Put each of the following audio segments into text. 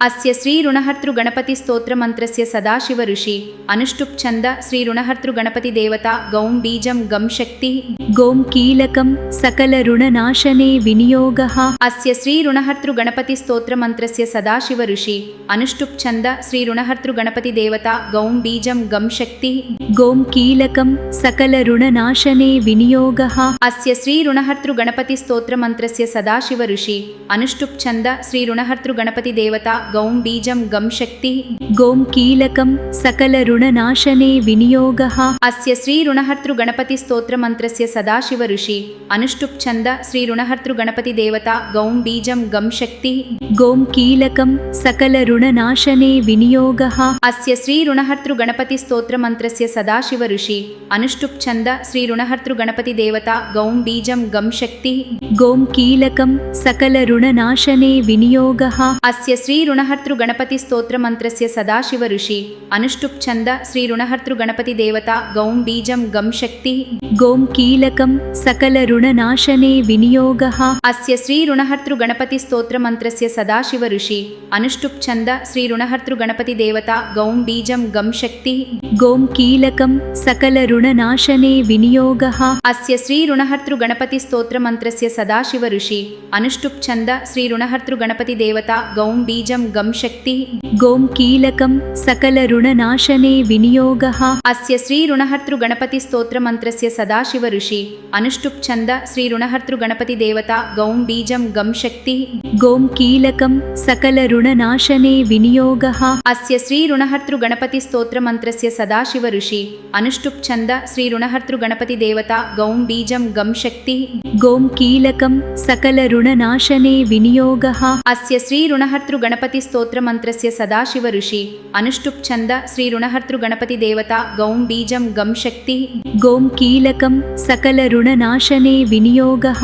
अस्य श्रीऋणहर्तृगणपतिस्तोत्रमन्त्रस्य सदाशिव ऋषि अनुष्टुप् छन्द श्रीऋणहर्तृगणपतिदेवता गौं बीजं गं शक्तिः गों कीलकं सकलऋणनाशने विनियोगः। अस्य श्रीऋणहर्तृगणपतिस्तोत्रमन्त्रस्य सदाशिव ऋषि अनुष्टुप् छन्द श्रीऋणहर्तृगणपतिदेवता गौं बीजं गं शक्तिः गों कीलकं सकलऋणनाशने विनियोगः। अस्य श्रीऋणहर्तृगणपतिस्तोत्रमन्त्रस्य सदाशिव ऋषि अनुष्टुप् छन्द श्रीऋणहर्तृगणपतिदेवता गौं बीजं गं शक्तिः गों कीलकं सकलऋणनाशने विनियोगः। अस्य श्रीऋणहर्तृगणपतिस्तोत्रमन्त्रस्य सदाशिव ऋषि अनुष्टुप् छन्द श्रीऋणहर्तृगणपतिदेवता गौं बीजं गं शक्तिः गों कीलकं सकलऋणनाशने विनियोगः। अस्य श्रीऋणहर्तृगणपतिस्तोत्रमन्त्रस्य सदाशिव ऋषि अनुष्टुप् छन्द श्रीऋणहर्तृगणपतिदेवता गौं बीजं गं शक्तिः गों कीलकं सकलऋणनाशने विनियोगः। अस्य श्रीऋणहर्तृगणपतिस्तोत्रमन्त्रस्य सदाशिव ऋषि अनुष्टुप् छन्द श्रीऋणहर्तृगणपतिदेवता गौं बीजं गं शक्तिः गों कीलकं सकलऋणनाशने विनियोगः। अस्य श्रीऋणहर्तृगणपतिस्तोत्रमन्त्रस्य सदाशिव ऋषि अनुष्टुप् छन्द श्रीऋणहर्तृगणपतिदेवता गौं बीजं गं शक्तिः गों कीलकं सकलऋणनाशने विनियोगः। अस्य श्रीऋणहर्तृगणपतिस्तोत्रमन्त्रस्य सदाशिव ऋषि अनुष्टुप् छन्द श्रीऋणहर्तृगणपतिदेवता गौं बीजं गं शक्तिः गों कीलकं सकलऋणनाशने विनियोगः। अस्य श्रीऋणहर्तृगणपतिस्तोत्रमन्त्रस्य सदाशिव ऋषि अनुष्टुप् छन्द श्रीऋणहर्तृगणपतिदेवता गौं बीजं गं शक्तिः गों कीलकं सकलऋणनाशने विनियोगः। अस्य श्रीऋणहर्तृगणपतिस्तोत्रमन्त्रस्य सदाशिव ऋषि अनुष्टुप् छन्द श्रीऋणहर्तृगणपतिदेवता गौं बीजं गं शक्तिः गों कीलकं सकलऋणनाशने विनियोगः। अस्य श्रीऋणहर्तृगणपतिस्तोत्रमन्त्रस्य सदाशिव ऋषि अनुष्टुप् छन्द श्रीऋणहर्तृगणपतिदेवता गौं बीजं गं शक्तिः गों कीलकं सकलऋणनाशने विनियोगः।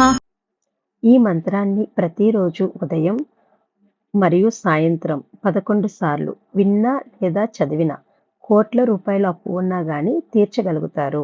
ఈ మంత్రాన్ని ప్రతిరోజు ఉదయం మరియు సాయంత్రం 11 సార్లు విన్నా లేదా చదివినా కోట్ల రూపాయల అప్పు ఉన్నా గానీ తీర్చగలుగుతారు.